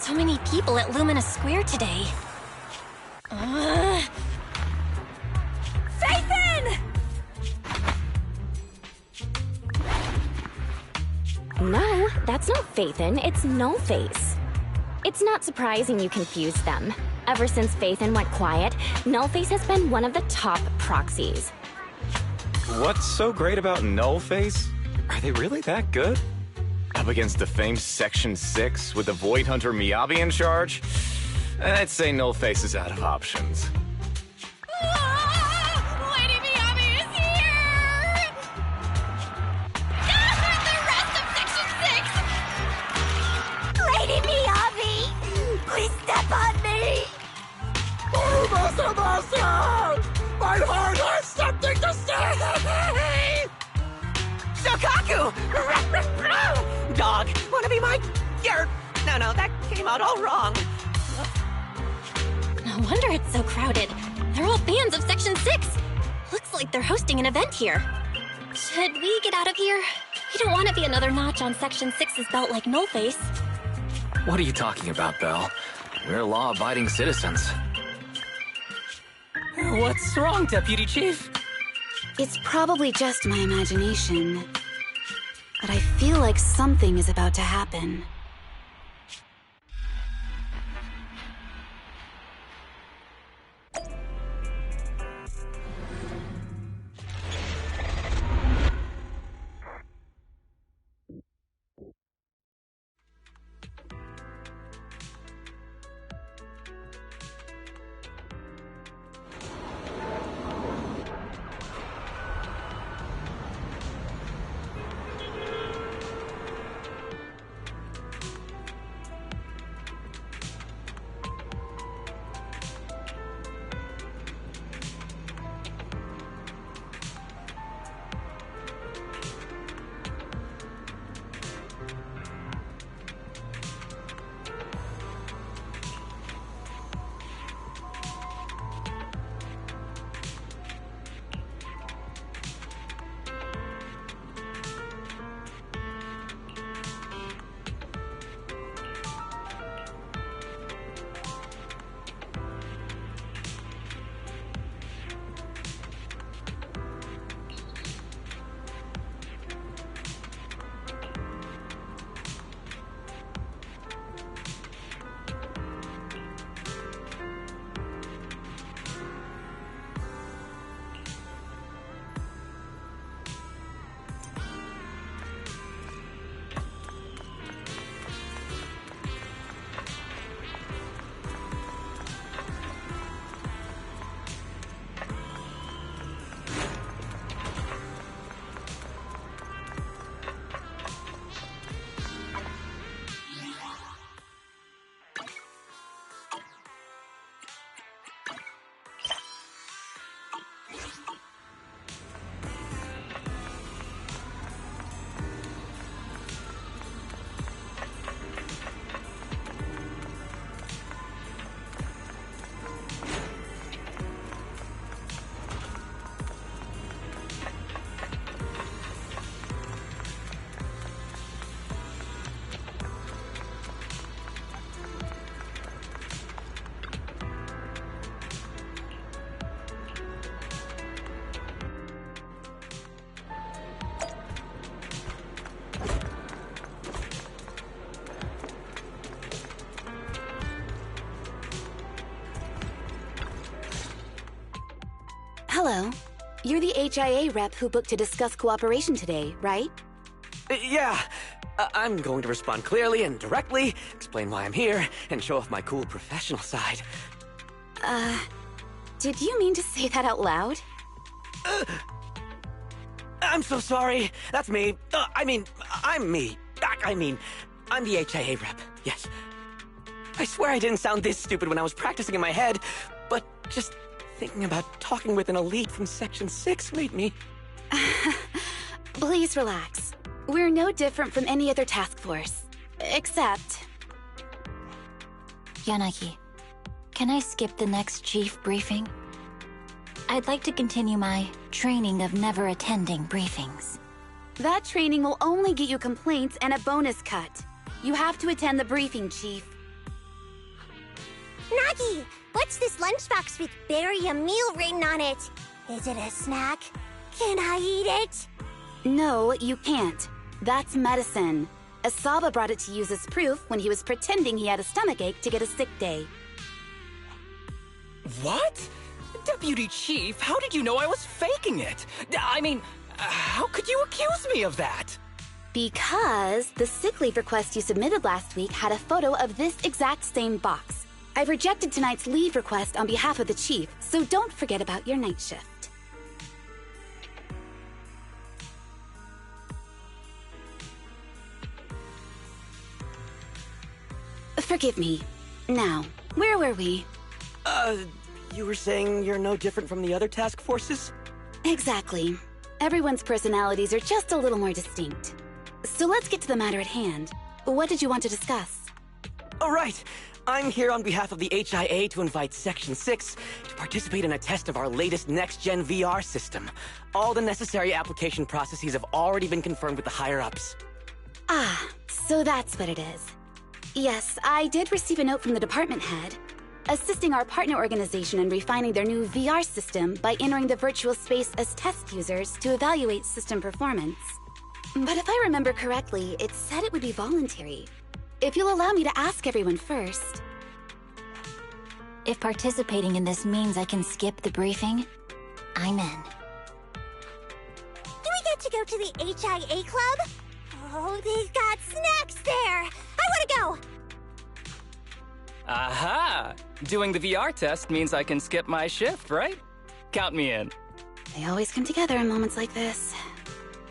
So many people at Luminous Square today. Phaethon! No, that's not Phaethon, it's Nullface. It's not surprising you confused them. Ever since Phaethon went quiet, Nullface has been one of the top proxies. What's so great about Nullface? Are they really that good? Up against the famed Section 6 with the Void Hunter Miyabi in charge? I'd say Nullface is out of options. Lady Miyabi is here! The rest of Section 6! Lady Miyabi! Please step on me! Oh, Masa! My heart has something to say! Shokaku! Dog, wanna be my... No, that came out all wrong. No wonder it's so crowded. They're all fans of Section 6. Looks like they're hosting an event here. Should we get out of here? We don't want to be another notch on Section 6's belt like Nullface. What are you talking about, Belle? We're law-abiding citizens. What's wrong, Deputy Chief? It's probably just my imagination. But I feel like something is about to happen. Hello. You're the HIA rep who booked to discuss cooperation today, right? Yeah. I'm going to respond clearly and directly, explain why I'm here, and show off my cool professional side. Did you mean to say that out loud? I'm so sorry. That's me. I'm me. I'm the HIA rep. Yes. I swear I didn't sound this stupid when I was practicing in my head, but just thinking about talking with an elite from Section 6 made me... Please relax. We're no different from any other task force. Except... Yanagi, can I skip the next chief briefing? I'd like to continue my training of never attending briefings. That training will only get you complaints and a bonus cut. You have to attend the briefing, Chief. Nagi, what's this lunchbox with "bury a meal" written on it? Is it a snack? Can I eat it? No, you can't. That's medicine. Asaba brought it to use as proof when he was pretending he had a stomachache to get a sick day. What? Deputy Chief, how did you know I was faking it? I mean, how could you accuse me of that? Because the sick leave request you submitted last week had a photo of this exact same box. I've rejected tonight's leave request on behalf of the Chief, so don't forget about your night shift. Forgive me. Now, where were we? You were saying you're no different from the other task forces? Exactly. Everyone's personalities are just a little more distinct. So let's get to the matter at hand. What did you want to discuss? All right. I'm here on behalf of the HIA to invite Section 6 to participate in a test of our latest next-gen VR system. All the necessary application processes have already been confirmed with the higher-ups. Ah, so that's what it is. Yes, I did receive a note from the department head, assisting our partner organization in refining their new VR system by entering the virtual space as test users to evaluate system performance. But if I remember correctly, it said it would be voluntary. If you'll allow me to ask everyone first. If participating in this means I can skip the briefing, I'm in. Do we get to go to the HIA club? Oh, they've got snacks there! I want to go! Aha! Doing the VR test means I can skip my shift, right? Count me in. They always come together in moments like this.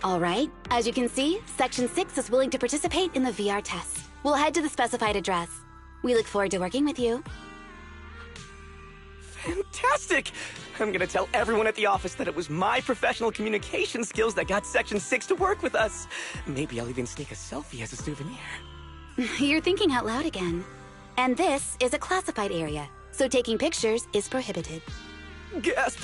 All right, as you can see, Section 6 is willing to participate in the VR test. We'll head to the specified address. We look forward to working with you. Fantastic! I'm gonna tell everyone at the office that it was my professional communication skills that got Section 6 to work with us. Maybe I'll even sneak a selfie as a souvenir. You're thinking out loud again. And this is a classified area, so taking pictures is prohibited. Gasp!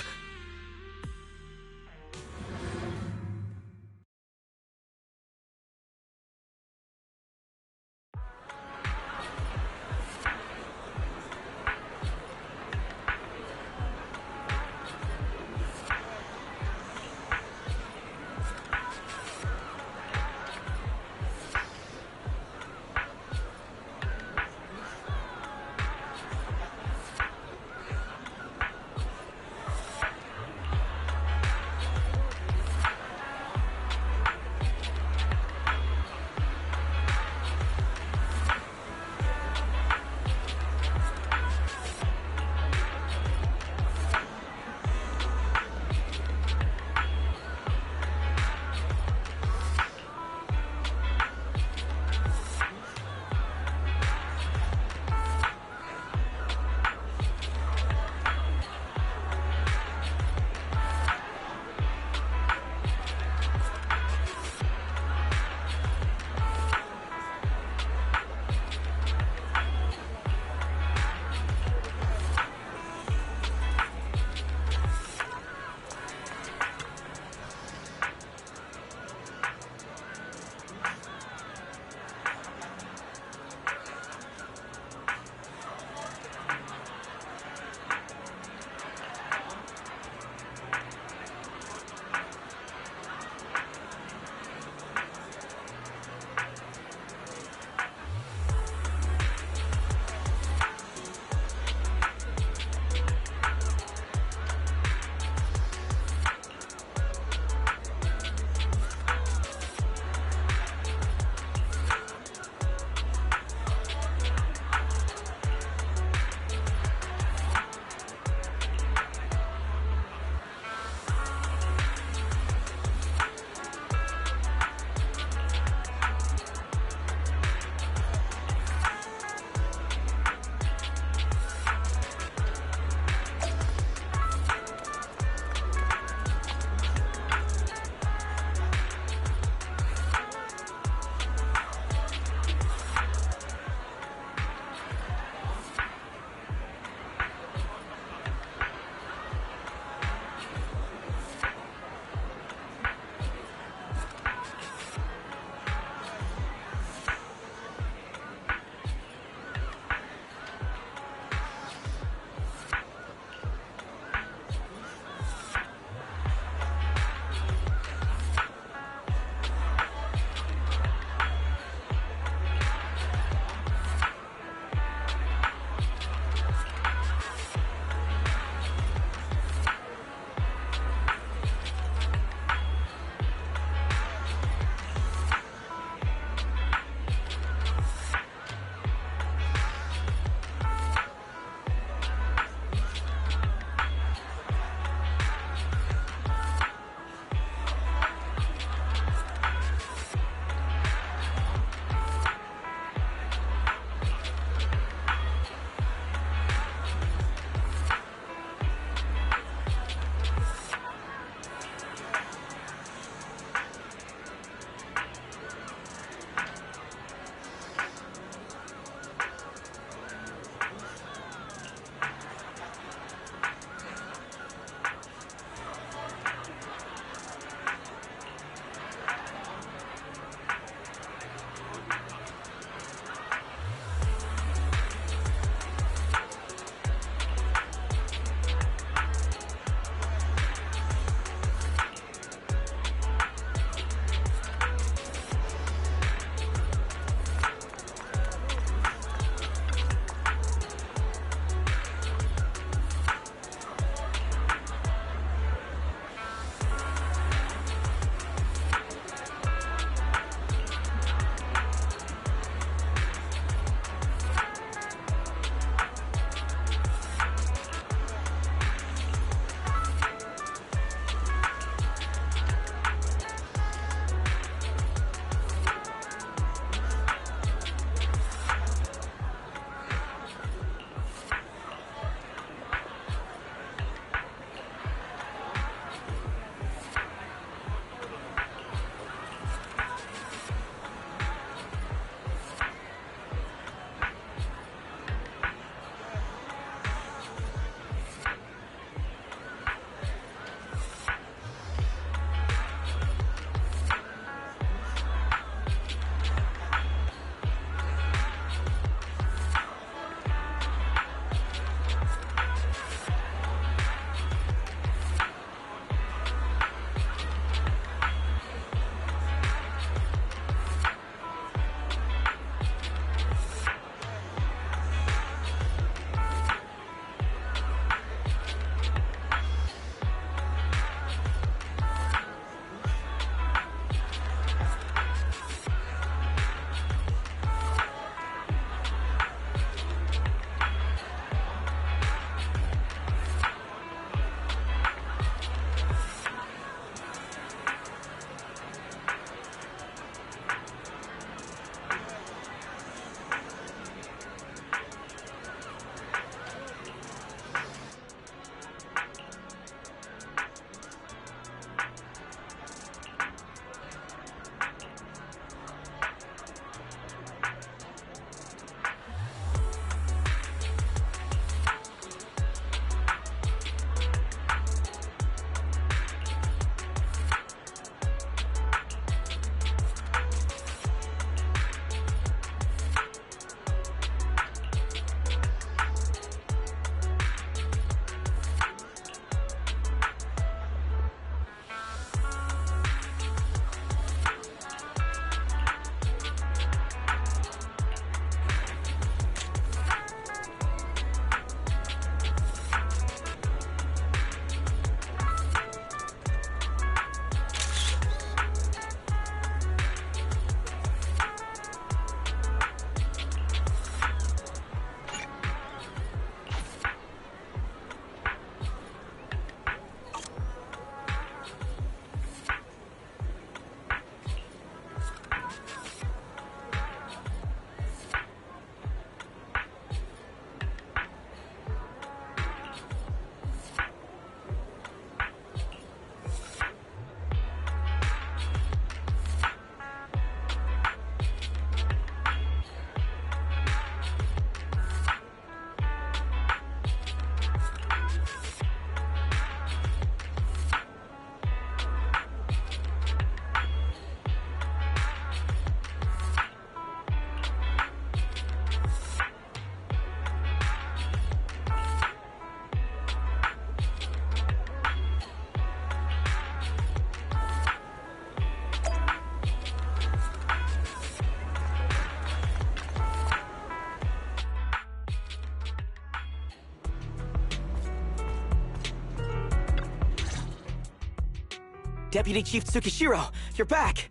Deputy Chief Tsukishiro, you're back!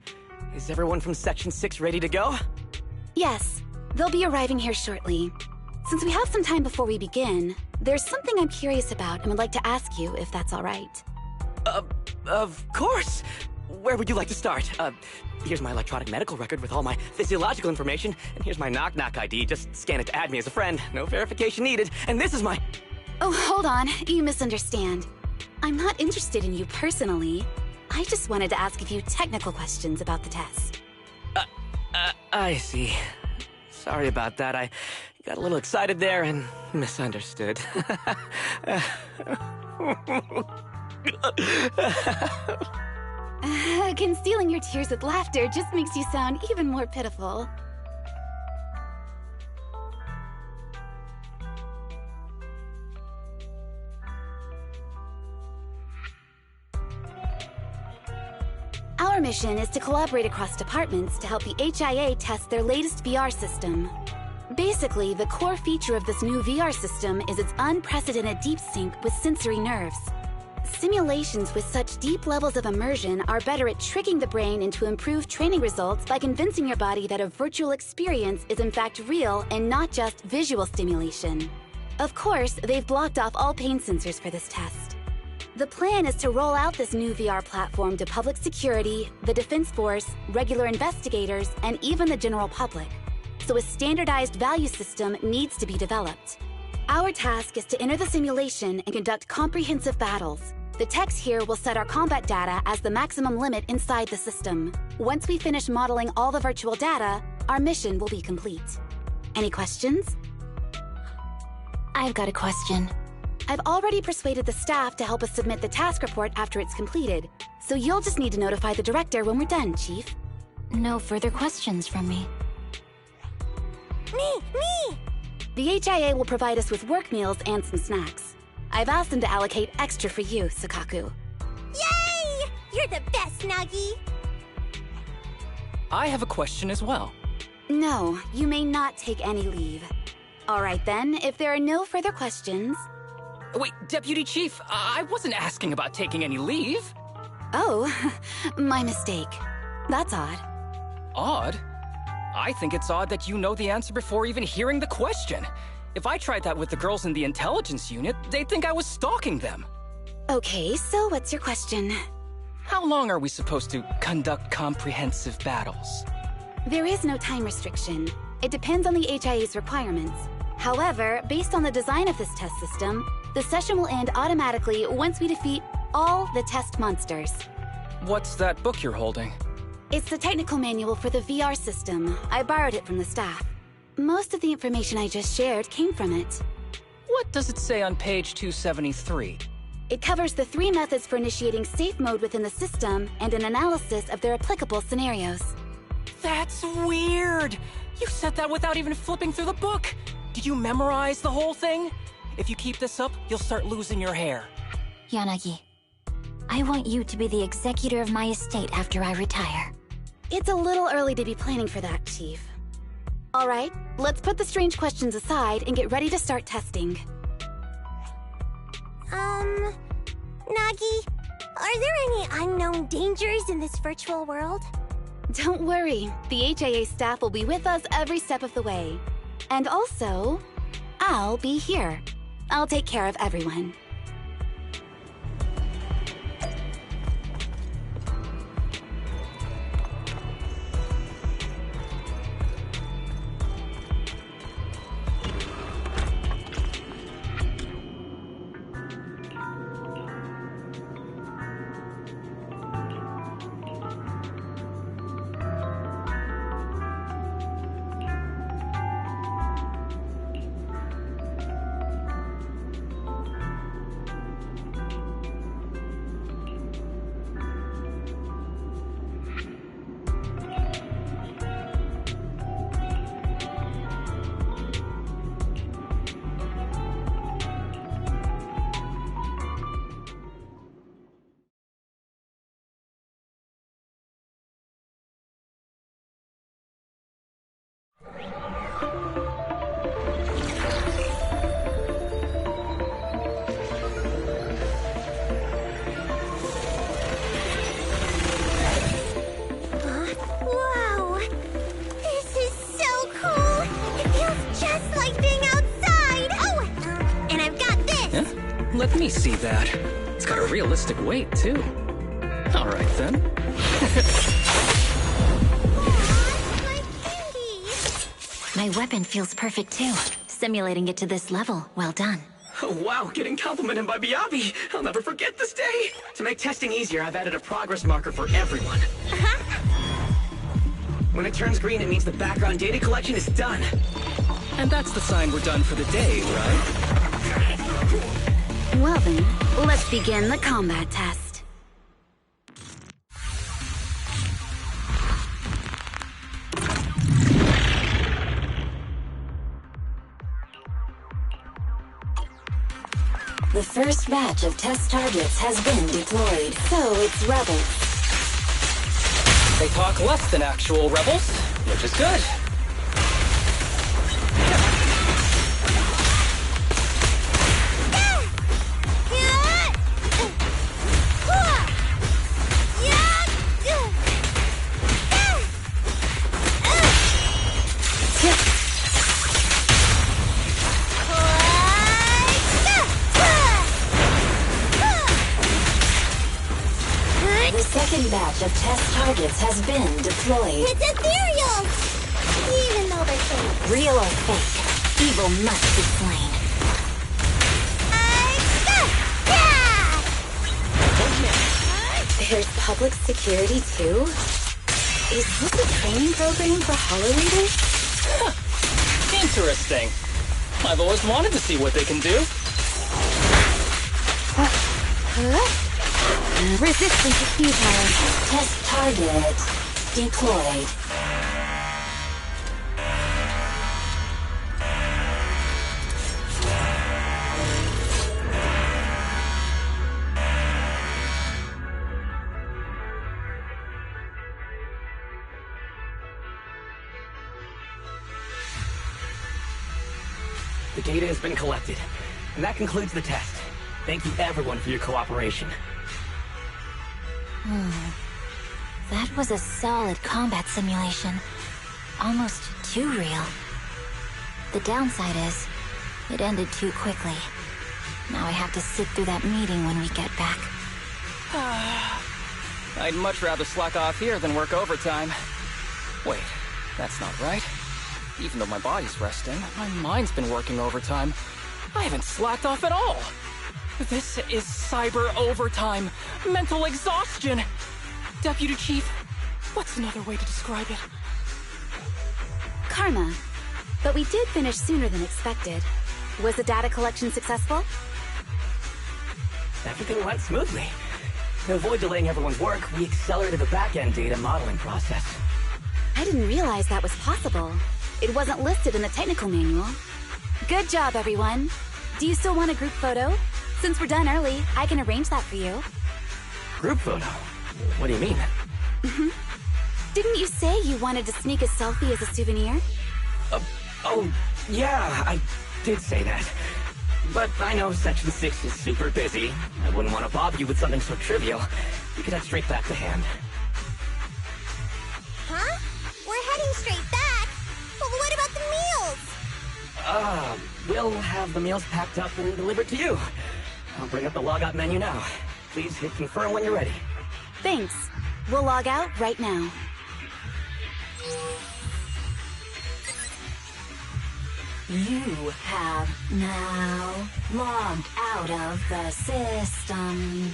Is everyone from Section 6 ready to go? Yes, they'll be arriving here shortly. Since we have some time before we begin, there's something I'm curious about and would like to ask you if that's all right. Of course! Where would you like to start? Here's my electronic medical record with all my physiological information, and here's my knock-knock ID. Just scan it to add me as a friend. No verification needed. And this is my... Oh, hold on. You misunderstand. I'm not interested in you personally. I just wanted to ask a few technical questions about the test. I see. Sorry about that. I got a little excited there and misunderstood. Concealing your tears with laughter just makes you sound even more pitiful. Our mission is to collaborate across departments to help the HIA test their latest VR system. Basically, the core feature of this new VR system is its unprecedented deep sync with sensory nerves. Simulations with such deep levels of immersion are better at tricking the brain into improved training results by convincing your body that a virtual experience is in fact real and not just visual stimulation. Of course, they've blocked off all pain sensors for this test. The plan is to roll out this new VR platform to public security, the Defense Force, regular investigators, and even the general public. So a standardized value system needs to be developed. Our task is to enter the simulation and conduct comprehensive battles. The techs here will set our combat data as the maximum limit inside the system. Once we finish modeling all the virtual data, our mission will be complete. Any questions? I've got a question. I've already persuaded the staff to help us submit the task report after it's completed, so you'll just need to notify the director when we're done, Chief. No further questions from me. Me! The HIA will provide us with work meals and some snacks. I've asked them to allocate extra for you, Sakaku. Yay! You're the best, Nagi! I have a question as well. No, you may not take any leave. All right then, if there are no further questions... Wait, Deputy Chief, I wasn't asking about taking any leave. Oh, my mistake. That's odd. Odd? I think it's odd that you know the answer before even hearing the question. If I tried that with the girls in the intelligence unit, they'd think I was stalking them. Okay, so what's your question? How long are we supposed to conduct comprehensive battles? There is no time restriction. It depends on the HIA's requirements. However, based on the design of this test system, the session will end automatically once we defeat all the test monsters. What's that book you're holding? It's the technical manual for the VR system. I borrowed it from the staff. Most of the information I just shared came from it. What does it say on page 273? It covers the 3 methods for initiating safe mode within the system and an analysis of their applicable scenarios. That's weird! You said that without even flipping through the book! Did you memorize the whole thing? If you keep this up, you'll start losing your hair. Yanagi, I want you to be the executor of my estate after I retire. It's a little early to be planning for that, Chief. All right, let's put the strange questions aside and get ready to start testing. Nagi, are there any unknown dangers in this virtual world? Don't worry, the HIA staff will be with us every step of the way. And also, I'll be here. I'll take care of everyone. Let me see that. It's got a realistic weight, too. Alright then. My weapon feels perfect too. Simulating it to this level, well done. Oh, wow, getting complimented by Miyabi. I'll never forget this day. To make testing easier, I've added a progress marker for everyone. When it turns green, it means the background data collection is done. And that's the sign we're done for the day, right? Well then, let's begin the combat test. The first batch of test targets has been deployed. So it's rebels. They talk less than actual rebels, which is good. The second batch of test targets has been deployed. It's ethereal! Even though they're fake. Real or fake, evil must be slain. There's public security too? Is this a training program for Hollow Readers? Interesting. I've always wanted to see what they can do. Resistance is futile. Test target deployed. The data has been collected, and that concludes the test. Thank you everyone for your cooperation. That was a solid combat simulation. Almost too real. The downside is, it ended too quickly. Now I have to sit through that meeting when we get back. I'd much rather slack off here than work overtime. Wait, that's not right. Even though my body's resting, my mind's been working overtime. I haven't slacked off at all. This is cyber overtime. Mental exhaustion. Deputy Chief, what's another way to describe it? Karma. But we did finish sooner than expected. Was the data collection successful? Everything went smoothly. To avoid delaying everyone's work, we accelerated the back-end data modeling process. I didn't realize that was possible. It wasn't listed in the technical manual. Good job, everyone. Do you still want a group photo? Since we're done early, I can arrange that for you. Group photo? What do you mean? Didn't you say you wanted to sneak a selfie as a souvenir? Oh, yeah, I did say that. But I know Section 6 is super busy. I wouldn't want to bother you with something so trivial. You could head straight back to hand. Huh? We're heading straight back? But what about the meals? We'll have the meals packed up and delivered to you. I'll bring up the logout menu now. Please hit confirm when you're ready. Thanks. We'll log out right now. You have now logged out of the system.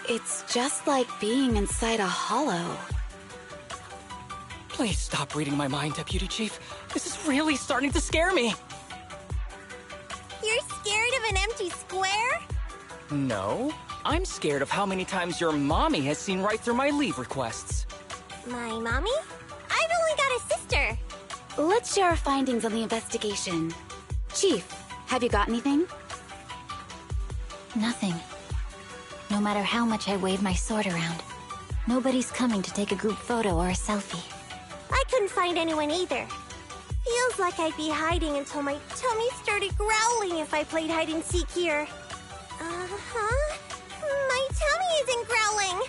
It's just like being inside a hollow. Please stop reading my mind, Deputy Chief. This is really starting to scare me. You're scared of an empty square? No, I'm scared of how many times your mommy has seen right through my leave requests. My mommy? I've only got a sister. Let's share our findings on the investigation. Chief, have you got anything? Nothing. No matter how much I wave my sword around, nobody's coming to take a group photo or a selfie. I couldn't find anyone either. Feels like I'd be hiding until my tummy started growling if I played hide-and-seek here. Uh-huh. My tummy isn't growling.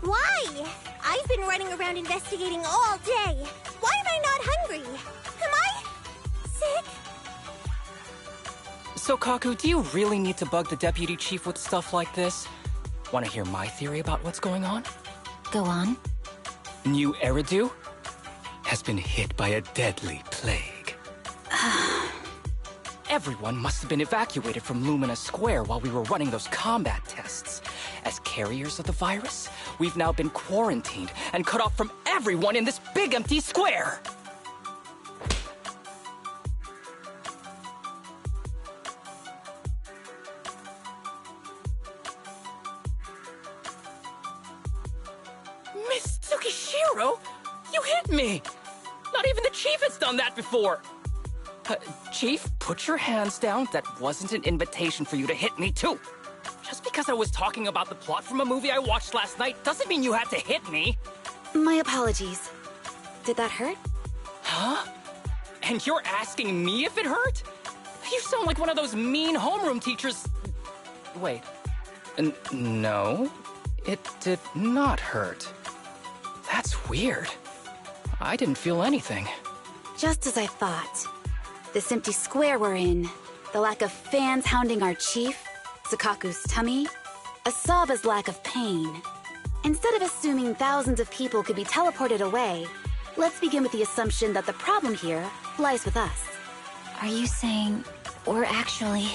Why? I've been running around investigating all day. Why am I not hungry? Am I sick? So, Kaku, do you really need to bug the Deputy Chief with stuff like this? Want to hear my theory about what's going on? Go on. New Eridu has been hit by a deadly plague. Everyone must have been evacuated from Lumina Square while we were running those combat tests. As carriers of the virus, we've now been quarantined and cut off from everyone in this big empty square. Miss Tsukishiro, you hit me! Not even the Chief has done that before! Chief, put your hands down. That wasn't an invitation for you to hit me, too. Just because I was talking about the plot from a movie I watched last night doesn't mean you had to hit me. My apologies. Did that hurt? Huh? And you're asking me if it hurt? You sound like one of those mean homeroom teachers. Wait. No, it did not hurt. That's weird. I didn't feel anything. Just as I thought. This empty square we're in, the lack of fans hounding our chief, Sukaku's tummy, Asaba's lack of pain. Instead of assuming thousands of people could be teleported away, let's begin with the assumption that the problem here lies with us. Are you saying we're actually...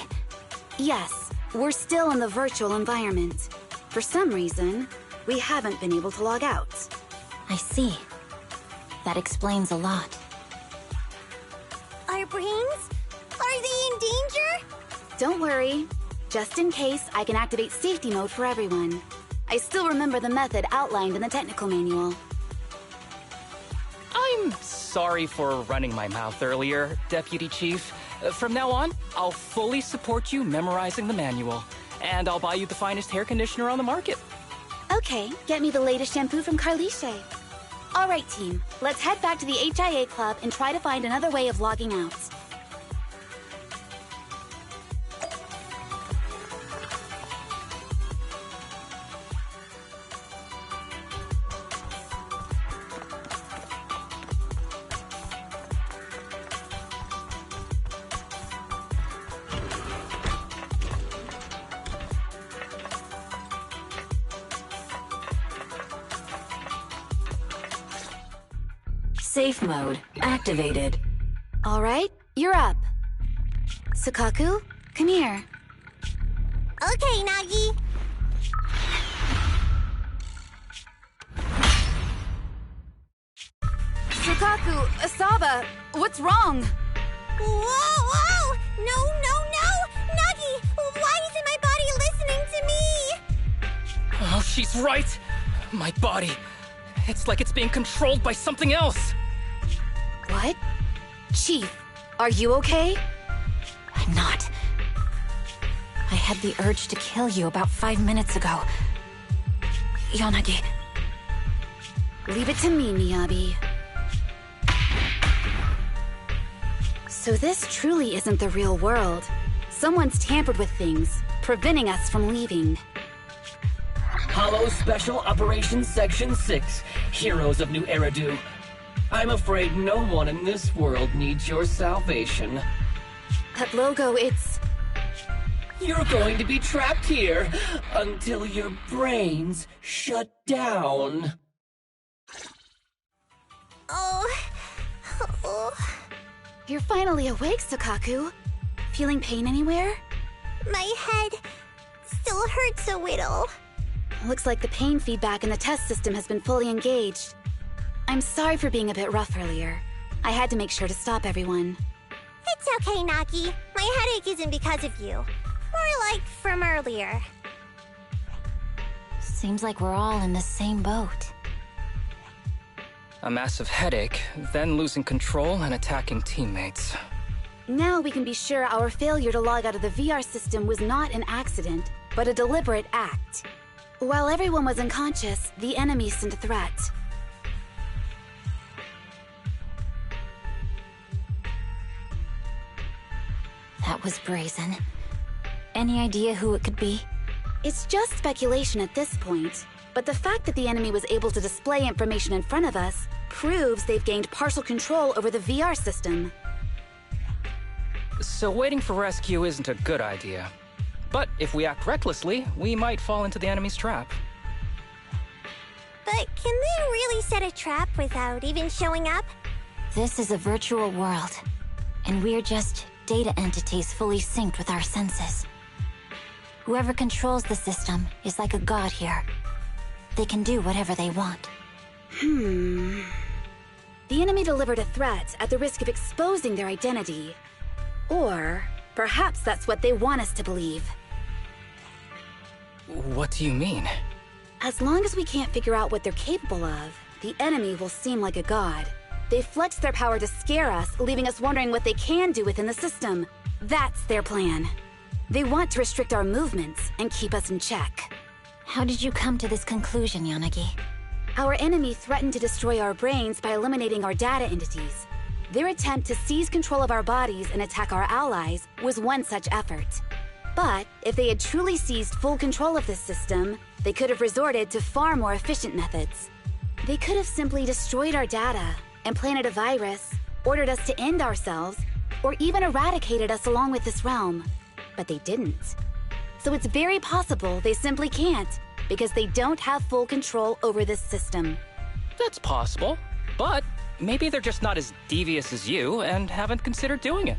Yes, we're still in the virtual environment. For some reason, we haven't been able to log out. I see. That explains a lot. Our brains? Are they in danger? Don't worry. Just in case, I can activate safety mode for everyone. I still remember the method outlined in the technical manual. I'm sorry for running my mouth earlier, Deputy Chief. From now on, I'll fully support you memorizing the manual. And I'll buy you the finest hair conditioner on the market. Okay, get me the latest shampoo from Carliche. All right, team. Let's head back to the HIA Club and try to find another way of logging out. Safe mode activated. All right, you're up. Sukaku, come here. Okay, Nagi. Sukaku, Asaba, what's wrong? Whoa! No! Nagi, why isn't my body listening to me? Oh, she's right. My body. It's like it's being controlled by something else. What? Chief, are you okay? I'm not. I had the urge to kill you about 5 minutes ago. Yanagi. Leave it to me, Miyabi. So this truly isn't the real world. Someone's tampered with things, preventing us from leaving. Hollow Special Operations Section 6, Heroes of New Eridu. I'm afraid no one in this world needs your salvation. That logo, it's... You're going to be trapped here until your brains shut down. Oh. You're finally awake, Sukaku. Feeling pain anywhere? My head still hurts a little. Looks like the pain feedback in the test system has been fully engaged. I'm sorry for being a bit rough earlier. I had to make sure to stop everyone. It's okay, Nagi. My headache isn't because of you. More like from earlier. Seems like we're all in the same boat. A massive headache, then losing control and attacking teammates. Now we can be sure our failure to log out of the VR system was not an accident, but a deliberate act. While everyone was unconscious, the enemy sent a threat. That was brazen. Any idea who it could be? It's just speculation at this point, but the fact that the enemy was able to display information in front of us proves they've gained partial control over the VR system. So waiting for rescue isn't a good idea. But if we act recklessly, we might fall into the enemy's trap. But can they really set a trap without even showing up? This is a virtual world, and we're just data entities fully synced with our senses. Whoever controls the system is like a god here. They can do whatever they want. The enemy delivered a threat at the risk of exposing their identity. Or perhaps that's what they want us to believe. What do you mean? As long as we can't figure out what they're capable of, the enemy will seem like a god. They flex their power to scare us, leaving us wondering what they can do within the system. That's their plan. They want to restrict our movements and keep us in check. How did you come to this conclusion, Yanagi? Our enemy threatened to destroy our brains by eliminating our data entities. Their attempt to seize control of our bodies and attack our allies was one such effort. But if they had truly seized full control of this system, they could have resorted to far more efficient methods. They could have simply destroyed our data, implanted a virus, ordered us to end ourselves, or even eradicated us along with this realm. But they didn't. So it's very possible they simply can't, because they don't have full control over this system. That's possible, but maybe they're just not as devious as you and haven't considered doing it.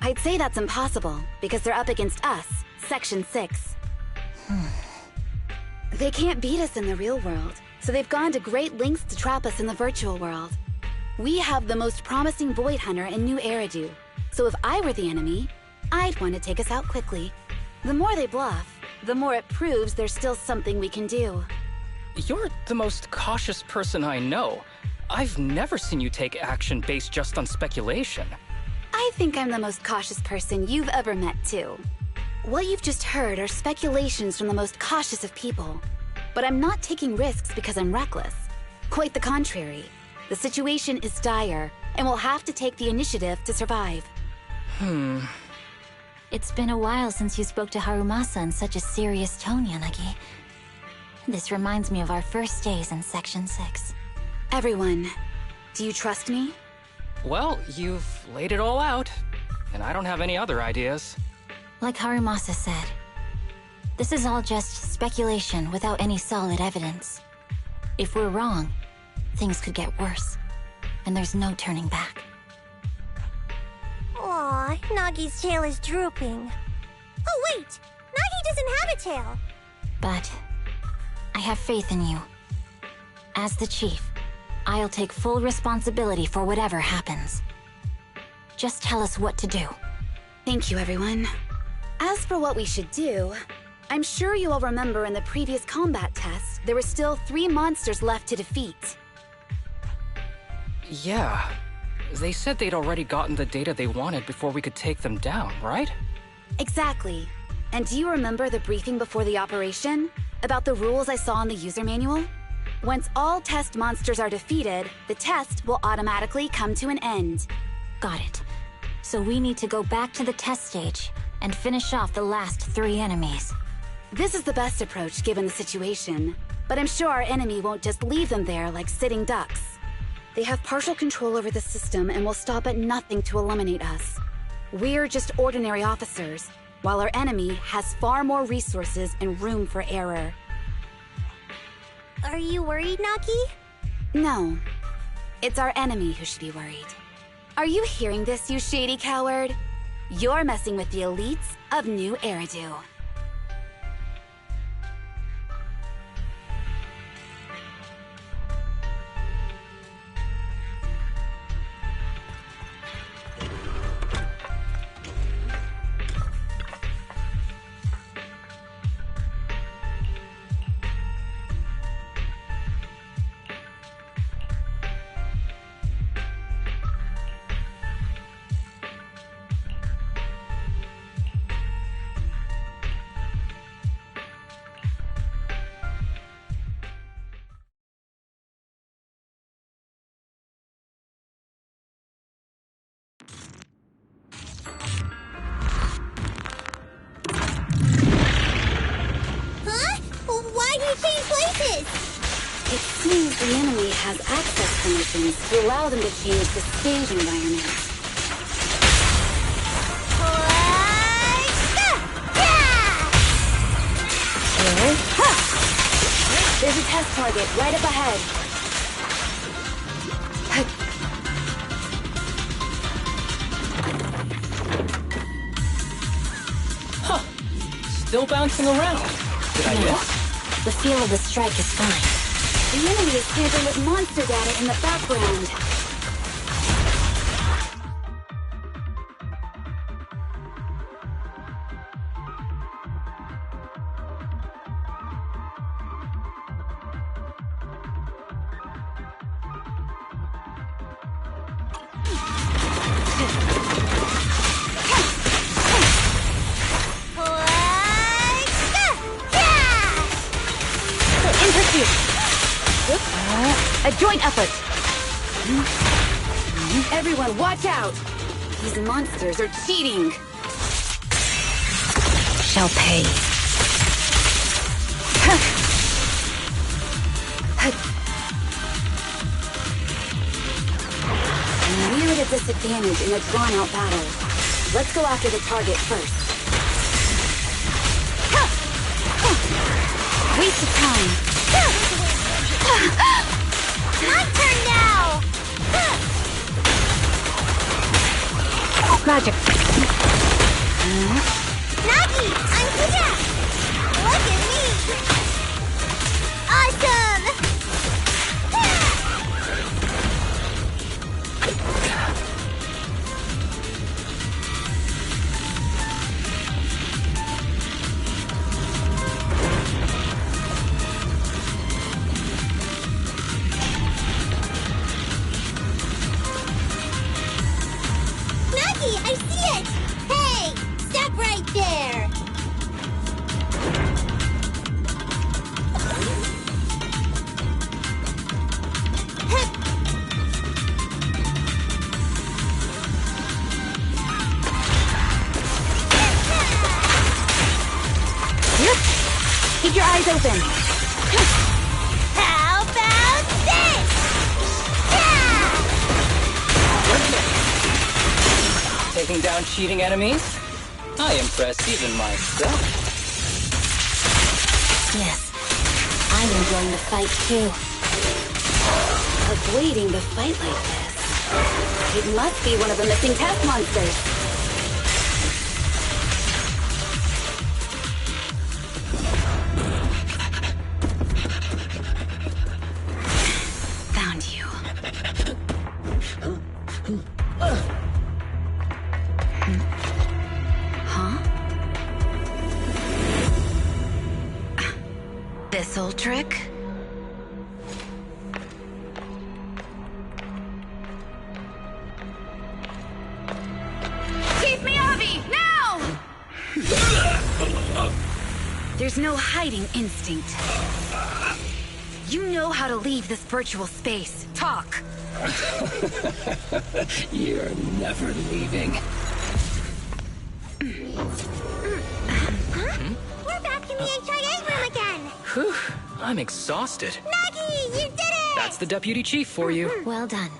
I'd say that's impossible, because they're up against us, Section 6. They can't beat us in the real world, so they've gone to great lengths to trap us in the virtual world. We have the most promising Void Hunter in New Eridu, so if I were the enemy, I'd want to take us out quickly. The more they bluff, the more it proves there's still something we can do. You're the most cautious person I know. I've never seen you take action based just on speculation. I think I'm the most cautious person you've ever met, too. What you've just heard are speculations from the most cautious of people. But I'm not taking risks because I'm reckless. Quite the contrary. The situation is dire, and we'll have to take the initiative to survive. It's been a while since you spoke to Harumasa in such a serious tone, Yanagi. This reminds me of our first days in Section 6. Everyone, do you trust me? Well, you've laid it all out, and I don't have any other ideas. Like Harumasa said, this is all just speculation without any solid evidence. If we're wrong, things could get worse, and there's no turning back. Aw, Nagi's tail is drooping. Oh wait! Nagi doesn't have a tail! But I have faith in you. As the chief, I'll take full responsibility for whatever happens. Just tell us what to do. Thank you, everyone. As for what we should do, I'm sure you all remember in the previous combat test, there were still 3 monsters left to defeat. Yeah. They said they'd already gotten the data they wanted before we could take them down, right? Exactly. And do you remember the briefing before the operation? About the rules I saw in the user manual? Once all test monsters are defeated, the test will automatically come to an end. Got it. So we need to go back to the test stage and finish off the last 3 enemies. This is the best approach given the situation, but I'm sure our enemy won't just leave them there like sitting ducks. They have partial control over the system and will stop at nothing to eliminate us. We're just ordinary officers, while our enemy has far more resources and room for error. Are you worried, Nagi? No. It's our enemy who should be worried. Are you hearing this, you shady coward? You're messing with the elites of New Eridu. this? It seems the enemy has access permissions to allow them to change the stage environment. There's a test target right up ahead. Huh. Still bouncing around. Did I miss? The feel of the strike is fine. The enemy is tampering with monster data in the background. A joint effort. Everyone, watch out! These monsters are cheating. Shall pay. We're at a disadvantage in a drawn-out battle. Let's go after the target first. Waste of time. My turn now! Magic. Nagi, I'm here! Look at me! Awesome! Nagi, I see it! Hey, stop right there! Keep your eyes open. How about this? Taking down cheating enemies? I impress even myself. Yes, I'm enjoying the fight too. Avoiding the fight like this. It must be one of the missing test monsters. Found you. Huh? This old trick? Keep me, Avi! Now! There's no hiding instinct. You know how to leave this virtual space. Talk. You're never leaving. We're back in the HIA room again! Whew, I'm exhausted. Nagi, you did it! That's the deputy chief for you. Well done.